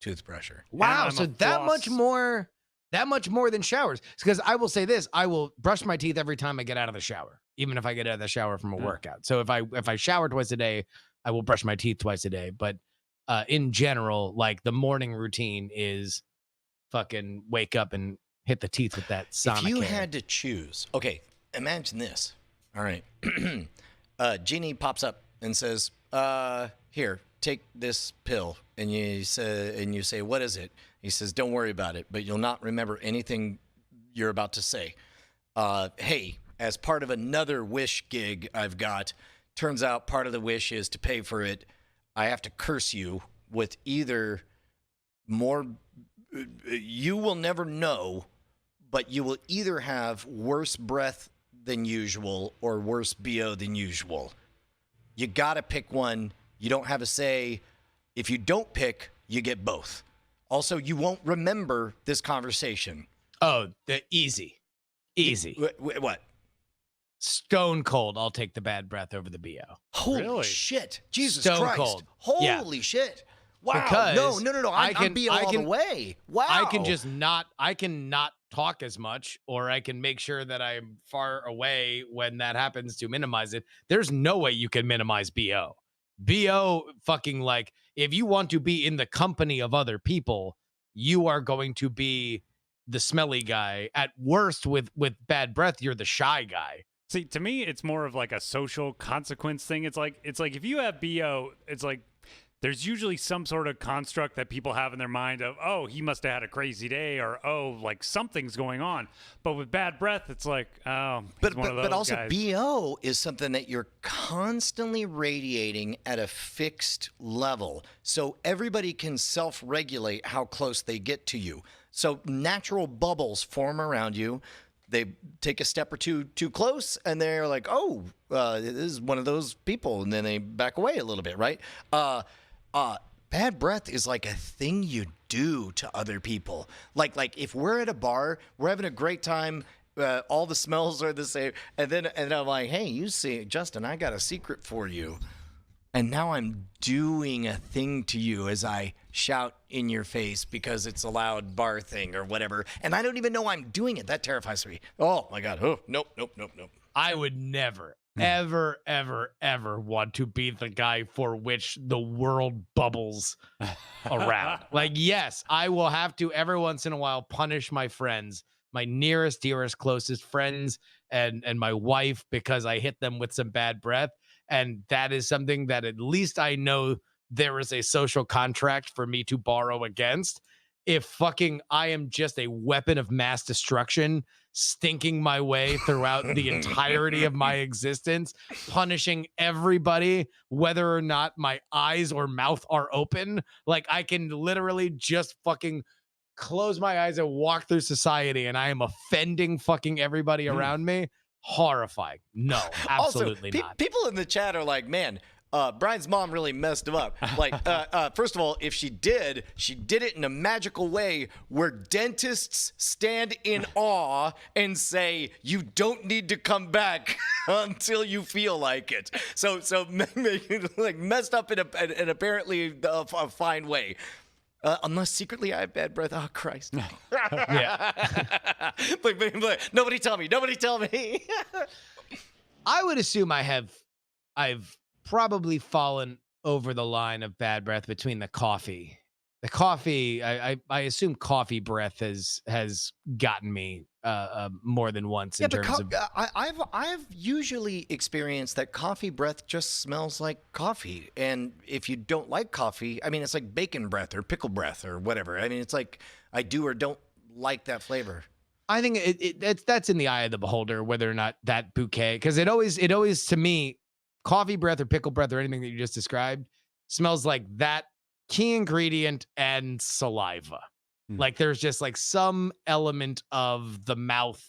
toothbrusher.
Wow,
I'm
so
a
that much
floss-
more than showers. Because I will say this, I will brush my teeth every time I get out of the shower, even if I get out of the shower from a
Yeah.
workout. So if I shower twice a day, I will brush my teeth twice a day. But in general, like the morning routine is fucking wake up and hit the teeth with that Sonicare.
If you had to choose, okay, imagine this. All right. Genie pops up and says, here, take this pill. And you say, what is it? He says, don't worry about it, but you'll not remember anything you're about to say. Hey, as part of another Wish gig I've got, turns out part of the wish is to pay for it. I have to curse you with either more, you will never know, but you will either have worse breath than usual or worse BO than usual. You got to pick one. You don't have a say. If you don't pick, you get both. Also, you won't remember this conversation.
Oh, the easy.
What?
Stone cold. I'll take the bad breath over the BO.
Holy
Really?
shit. Jesus
Stone
Christ.
cold.
Holy shit. Wow.
Because
No. I'm BO all the way. Wow.
I can not talk as much, or I can make sure that I'm far away when that happens to minimize it. There's no way you can minimize BO. BO fucking, like, if you want to be in the company of other people, you are going to be the smelly guy. At worst, with bad breath, you're the shy guy.
See, to me, it's more of like a social consequence thing. It's like if you have BO, it's like there's usually some sort of construct that people have in their mind of, oh, he must have had a crazy day, or oh, like something's going on. But with bad breath, it's like, oh, he's one of those
but also
guys.
BO is something that you're constantly radiating at a fixed level, so everybody can self-regulate how close they get to you. So natural bubbles form around you. They take a step or two too close, and they're like, oh, this is one of those people, and then they back away a little bit, right? Bad breath is like a thing you do to other people. Like if we're at a bar, we're having a great time, all the smells are the same, and I'm like, hey, you see, Justin, I got a secret for you. And now I'm doing a thing to you as I shout in your face because it's a loud bar thing or whatever. And I don't even know I'm doing it. That terrifies me. Oh, my God. Oh, nope.
I would never, ever, ever, ever want to be the guy for which the world bubbles around. Like, yes, I will have to every once in a while punish my friends, my nearest, dearest, closest friends, and my wife, because I hit them with some bad breath. And that is something that at least I know there is a social contract for me to borrow against. If fucking I am just a weapon of mass destruction, stinking my way throughout the entirety of my existence, punishing everybody, whether or not my eyes or mouth are open, like I can literally just fucking close my eyes and walk through society, and I am offending fucking everybody around me. Horrifying. No, absolutely
also,
not.
People in the chat are like, man, Brian's mom really messed him up. Like, first of all, if she did it in a magical way where dentists stand in awe and say, you don't need to come back until you feel like it. So like messed up in an apparently a fine way. Unless secretly I have bad breath. Oh, Christ.
Yeah.
But nobody tell me.
I would assume I've probably fallen over the line of bad breath between the coffee. The coffee, I assume coffee breath has gotten me more than once in terms of.
I've usually experienced that coffee breath just smells like coffee, and if you don't like coffee, I mean, it's like bacon breath or pickle breath or whatever. I mean, it's like I do or don't like that flavor.
I think that's in the eye of the beholder whether or not that bouquet, because it always to me, coffee breath or pickle breath or anything that you just described smells like that key ingredient and saliva. Like there's just like some element of the mouth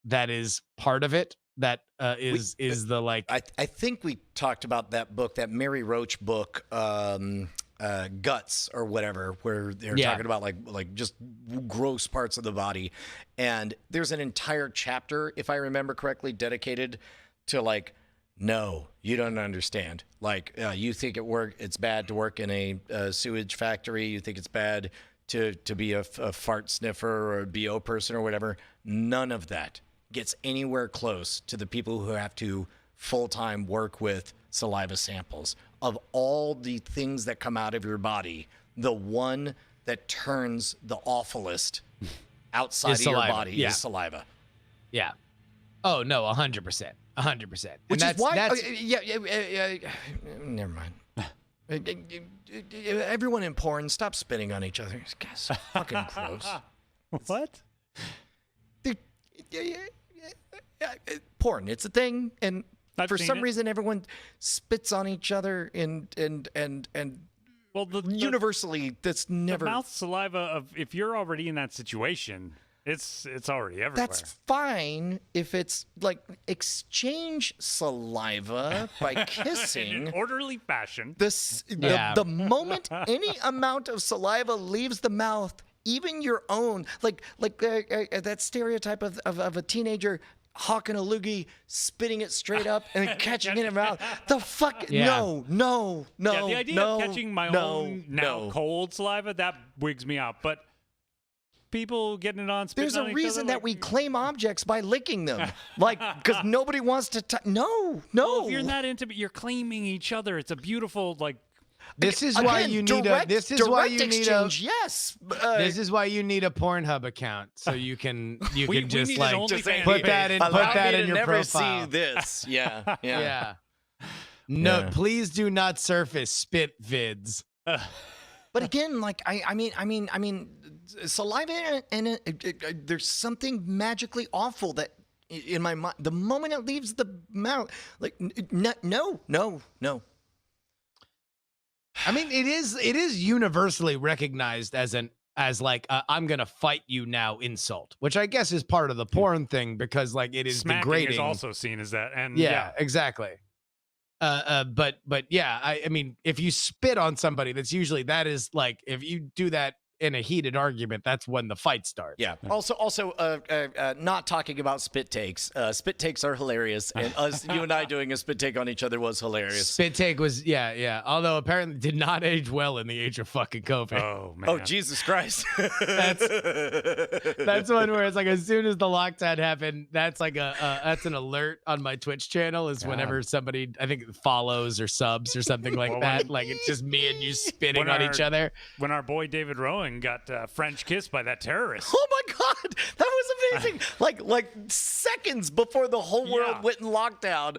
that is part of it that is the like.
I think we talked about that book, that Mary Roach book, Guts or whatever, where they're talking about like just gross parts of the body, and there's an entire chapter, if I remember correctly, dedicated to like, no, you don't understand. Like, you think it's bad to work in a sewage factory. You think it's bad to be a fart sniffer or a BO person or whatever. None of that gets anywhere close to the people who have to full-time work with saliva samples. Of all the things that come out of your body, the one that turns the awfulest outside of your body is saliva.
Yeah. Oh, no, 100%. 100%.
Which is why... never mind. Everyone in porn, stop spitting on each other. It's so fucking gross.
What?
Porn, it's a thing, and for some
it.
reason everyone spits on each other, and
well,
universally that's never...
The mouth saliva of, if you're already in that situation, it's already everywhere.
That's fine if it's like exchange saliva by kissing
in an orderly fashion.
The moment any amount of saliva leaves the mouth, even your own, like that stereotype of a teenager hawking a loogie, spitting it straight up, and then catching it in her mouth. The fuck?
Yeah.
No.
Yeah, the idea of catching my own now cold saliva, that wigs me out. But people getting it on, spitting
There's
on
a
each
reason
other,
that
like,
we claim objects by licking them, like because nobody wants to. No.
well, if you're that intimate, you're claiming each other. It's a beautiful, like,
This is why
Again,
you need
direct,
a. This is why you need a.
exchange, yes.
This is why you need a Pornhub account so you can
we
just
need
like
an OnlyFans
put
page.
that in
Allow
put that
me
in
to
your
never
profile.
see this. Yeah.
Yeah. No,
Yeah.
please do not surface spit vids.
But again, like I mean, saliva and there's something magically awful that in my mind, the moment it leaves the mouth, like no.
I mean, it is universally recognized as like I'm gonna fight you now insult, which I guess is part of the porn thing because like it is
smacking
degrading.
is also seen as that. And
Yeah, exactly. But yeah, I mean, if you spit on somebody, that is like if you do that in a heated argument, that's when the fight starts.
Yeah. Also, not talking about spit takes. Spit takes are hilarious, and you and I doing a spit take on each other was hilarious.
Spit take was yeah. Although apparently did not age well in the age of fucking COVID.
Oh man.
Oh Jesus Christ!
That's one where it's like as soon as the lockdown happened, that's like that's an alert on my Twitch channel is whenever somebody I think follows or subs or something like
Well,
that. Like it's just me and you spitting on each other.
When our boy David Rowan got French kissed by that terrorist.
Oh my God, that was amazing! like seconds before the whole world
Yeah.
went in lockdown,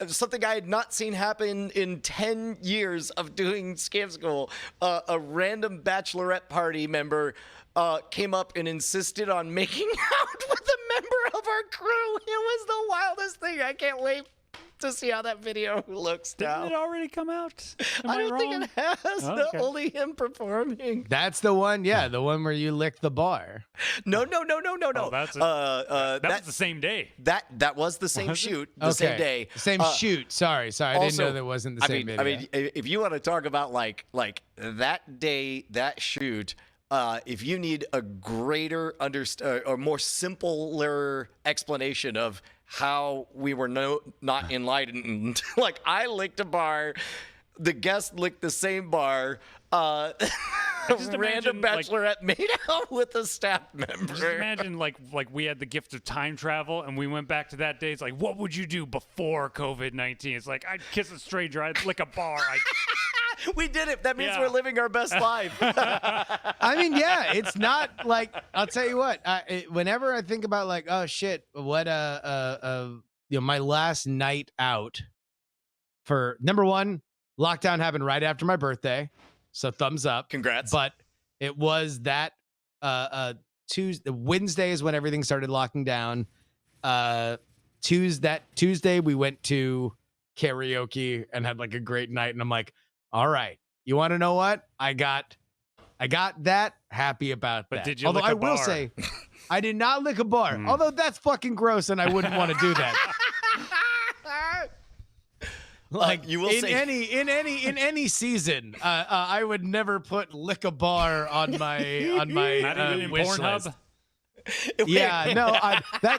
something I had not seen happen in 10 years of doing Scam School. A random bachelorette party member came up and insisted on making out with a member of our crew. It was the wildest thing. I can't wait to see how that video looks now.
Didn't it already come out? Am
I don't
wrong?
think it has.
Okay.
Only him performing.
That's the one, yeah, the one where you lick the bar.
No.
Oh, that's that was the same day.
That was the same shoot, the same day.
Same shoot. Sorry. I didn't know that wasn't the same video.
I mean, if you want to talk about like that day, that shoot, if you need a greater or more simpler explanation of how we were not enlightened, like I licked a bar, the guest licked the same bar.
just
Random
imagine, like-
bachelorette made out with a staff member.
Just imagine like we had the gift of time travel and we went back to that day. It's like, what would you do before COVID-19? It's like, I'd kiss a stranger, I'd lick a bar.
We did it. That means
Yeah.
we're living our best life.
I mean, yeah, it's not like I'll tell you what. Whenever I think about like, oh shit, what my last night out for number one, lockdown happened right after my birthday, so thumbs up.
Congrats.
But it was that Wednesday is when everything started locking down. Tuesday we went to karaoke and had like a great night, and I'm like, all right, you want to know what? I got that, happy about
But
that.
did you
Although
lick a
I will
bar?
say, I did not lick a bar. Although that's fucking gross, and I wouldn't want to do that. Like
you will
in
say-
any season, I would never put lick a bar on my
Not even in
wish
Pornhub.
list. Yeah, no,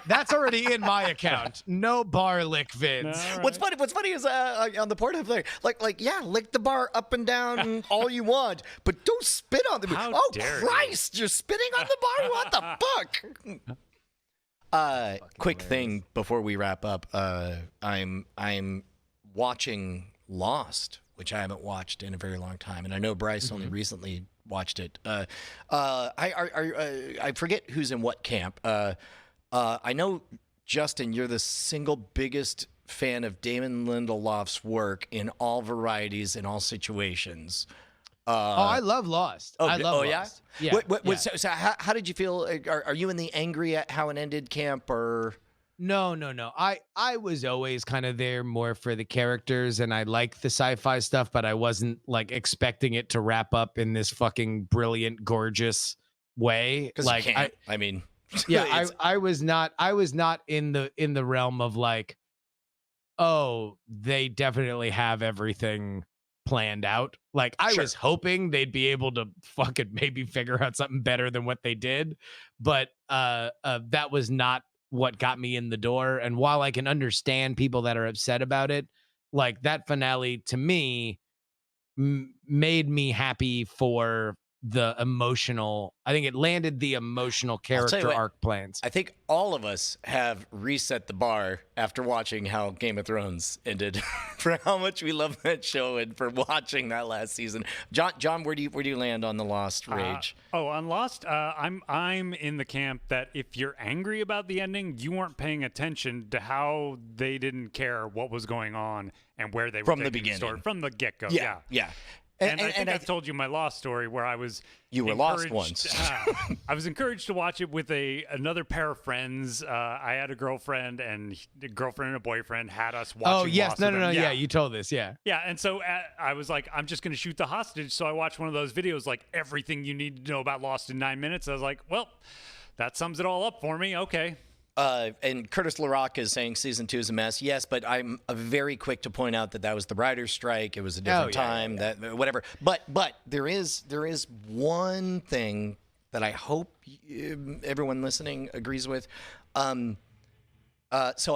that's already in my account. No bar lick vids.
All right.
What's funny is on the Pornhub thing, like yeah, lick the bar up and down all you want, but don't spit on the bar.
How
Oh
dare you.
Christ, you're spitting on the bar? What the fuck? Quick thing before we wrap up. I'm watching Lost, which I haven't watched in a very long time, and I know Bryce only recently watched it. I forget who's in what camp. I know, Justin, you're the single biggest fan of Damon Lindelof's work in all varieties, in all situations.
I love Lost. I love Lost.
Yeah.
Yeah.
So how did you feel? Are you in the angry at how it ended camp, or?
No. I was always kind of there more for the characters, and I like the sci-fi stuff, but I wasn't like expecting it to wrap up in this fucking brilliant, gorgeous way. Like
I mean,
yeah,
it's-
I was not in the realm of like, oh, they definitely have everything planned out. Like I
Sure.
was hoping they'd be able to fucking maybe figure out something better than what they did, but that was not what got me in the door. And while I can understand people that are upset about it, like that finale to me made me happy for the emotional. I think it landed the emotional
I'll tell you
character
what,
arc plans.
I think all of us have reset the bar after watching how Game of Thrones ended, for how much we love that show and for watching that last season. John, where do you land on the Lost rage?
On Lost, I'm in the camp that if you're angry about the ending, you weren't paying attention to how they didn't care what was going on and where they were
From the
taking
beginning.
story from the get-go.
Yeah.
And I think I've told you my Lost story where I was
You were lost
encouraged-
once.
I was encouraged to watch it with another pair of friends. I had a girlfriend and a girlfriend and a boyfriend had us watching.
Oh yes,
Lost
no,
with
no,
them.
no. Yeah, you told this. Yeah.
Yeah, and so I was like, I'm just going to shoot the hostage. So I watched one of those videos, like everything you need to know about Lost in 9 minutes. I was like, well, that sums it all up for me. Okay.
And Curtis LaRock is saying season 2 is a mess. Yes, but I'm very quick to point out that was the writer's strike. It was a different time. That whatever. But there is one thing that I hope everyone listening agrees with. So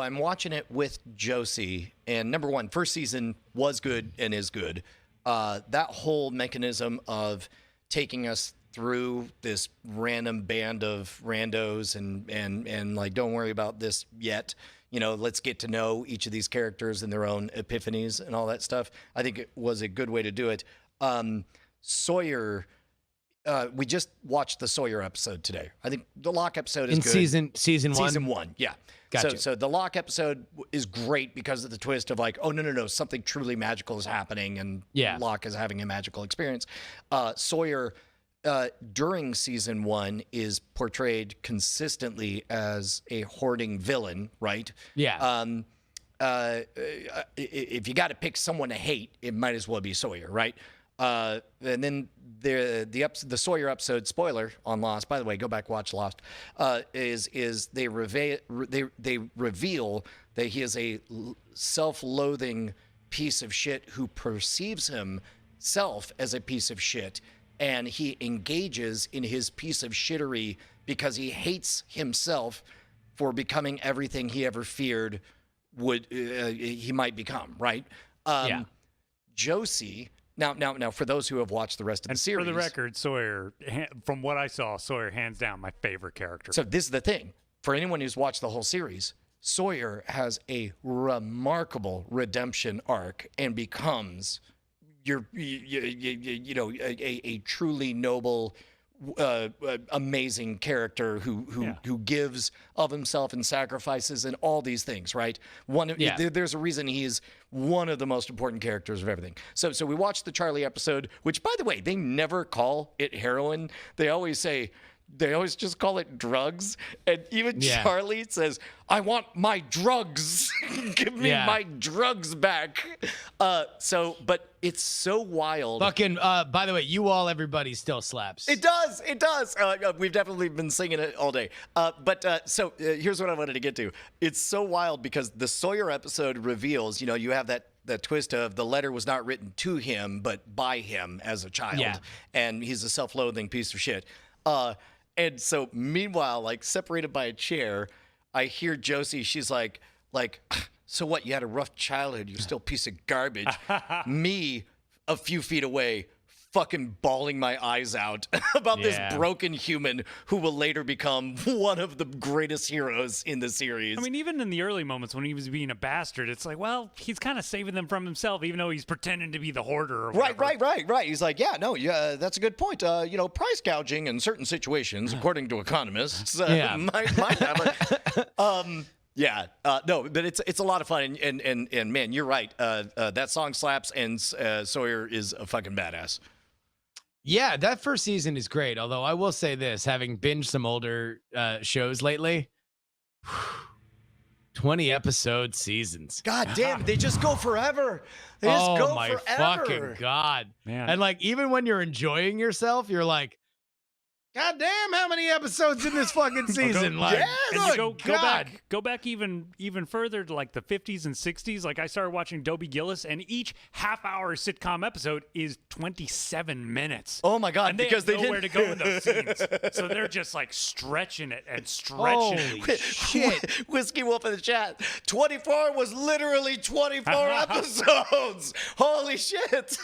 I'm watching it with Josie, and number one, first season was good and is good. That whole mechanism of taking us through this random band of randos and like, don't worry about this yet. Let's get to know each of these characters and their own epiphanies and all that stuff. I think it was a good way to do it. Sawyer, we just watched the Sawyer episode today. I think the Locke episode is
In
good.
season one.
Season 1, yeah.
Gotcha.
So the Locke episode is great because of the twist of like, oh no, something truly magical is happening, and Locke is having a magical experience. Sawyer, during season 1, is portrayed consistently as a hoarding villain, right?
Yeah.
If you got to pick someone to hate, it might as well be Sawyer, right? And then the Sawyer episode, spoiler on Lost, by the way, go back, watch Lost, is they reveal that he is a self-loathing piece of shit who perceives himself as a piece of shit, and he engages in his piece of shittery because he hates himself for becoming everything he ever feared he might become, right? Josie. Now, for those who have watched the rest of the series,
for the record, Sawyer, from what I saw, Sawyer hands down my favorite character.
So this is the thing: for anyone who's watched the whole series, Sawyer has a remarkable redemption arc and becomes a truly noble, amazing character who gives of himself and sacrifices and all these things, right? There's a reason he's one of the most important characters of everything. So we watched the Charlie episode, which, by the way, they never call it heroin. They always just call it drugs. And even Charlie says, I want my drugs. Give me my drugs back. But it's so wild.
Fucking, by the way, everybody still slaps.
It does. We've definitely been singing it all day. So here's what I wanted to get to. It's so wild because the Sawyer episode reveals, you have that twist of the letter was not written to him, but by him as a child.
Yeah.
And he's a self-loathing piece of shit. And so meanwhile, like separated by a chair, I hear Josie, she's like, so what? You had a rough childhood. You're still a piece of garbage. Me, a few feet away, fucking bawling my eyes out about this broken human who will later become one of the greatest heroes in the series.
I mean, even in the early moments when he was being a bastard, it's like, well, he's kind of saving them from himself, even though he's pretending to be the hoarder. Or
Right. He's like, that's a good point. Price gouging in certain situations, according to economists, might have no, but it's a lot of fun, and man, you're right. That song slaps, and Sawyer is a fucking badass.
Yeah, that first season is great. Although I will say this, having binged some older shows lately, 20 episode seasons.
God damn, they just go forever. They just go
my
forever.
fucking God.
Man.
And like, even when you're enjoying yourself, you're like, God damn, how many episodes in this fucking season? Like,
And you
good
go
God.
back even further to like the 50s and 60s. Like I started watching Dobie Gillis, and each half-hour sitcom episode is 27 minutes.
Oh my God!
And they
because
have
they
nowhere
didn't.
to go in those scenes, so they're just like stretching it and stretching
Holy
it.
shit.
Whiskey Wolf in the chat. 24 was literally 24 episodes. Holy shit!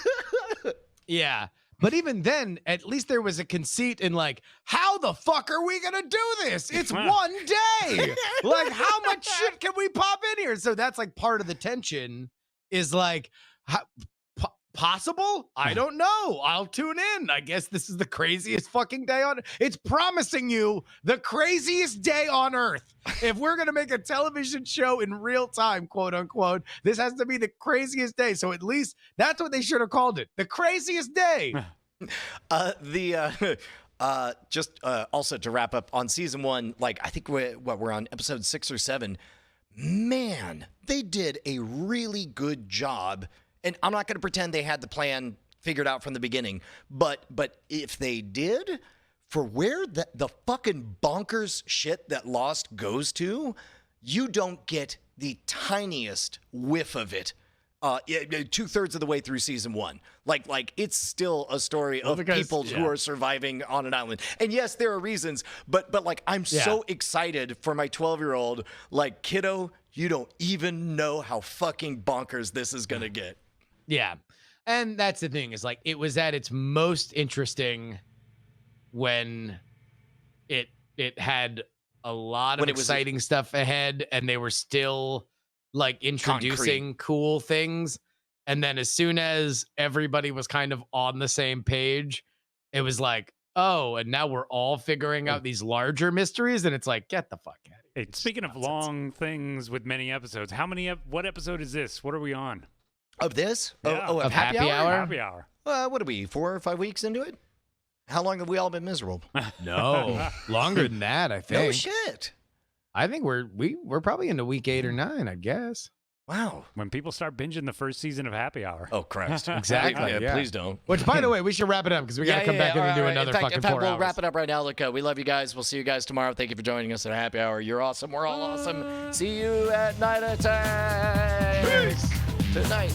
Yeah. But even then, at least there was a conceit in like, how the fuck are we going to do this? It's one day. Like, how much shit can we pop in here? So that's like part of the tension is like, possible? I don't know. I'll tune in. I guess this is the craziest fucking day on. It's promising you the craziest day on earth. If we're going to make a television show in real time, quote unquote, this has to be the craziest day. So at least that's what they should have called it. The craziest day.
Also to wrap up on season 1, like I think we're on episode 6 or 7. Man, they did a really good job. And I'm not going to pretend they had the plan figured out from the beginning, but if they did, for where the fucking bonkers shit that Lost goes to, you don't get the tiniest whiff of it. 2/3 of the way through season 1, like it's still a story of people who are surviving on an island. And yes, there are reasons, but like I'm so excited for my 12-year-old. Like, kiddo, you don't even know how fucking bonkers this is gonna get.
Yeah. And that's the thing is like it was at its most interesting when it had a lot of exciting stuff ahead and they were still like introducing cool things. And then as soon as everybody was kind of on the same page, it was like, oh, and now we're all figuring out these larger mysteries. And it's like, get the fuck out of here.
Hey, speaking of long things with many episodes, what episode is this? What are we on?
Of this?
Yeah.
Of Happy
Happy
Hour?
Hour?
Happy Hour.
What are we, 4 or 5 weeks into it? How long have we all been miserable?
No, longer than that, I think.
No shit.
I think we're probably into week 8 or 9, I guess.
Wow.
When people start binging the first season of Happy Hour.
Oh, Christ.
Exactly. Yeah.
Please don't.
Which, by the way, we should wrap it up because we got to come back in and do another
in fact,
fucking 4
we'll
hours.
wrap it up right now. Look, we love you guys. We'll see you guys tomorrow. Thank you for joining us at Happy Hour. You're awesome. We're all awesome. See you at night attack. Tonight.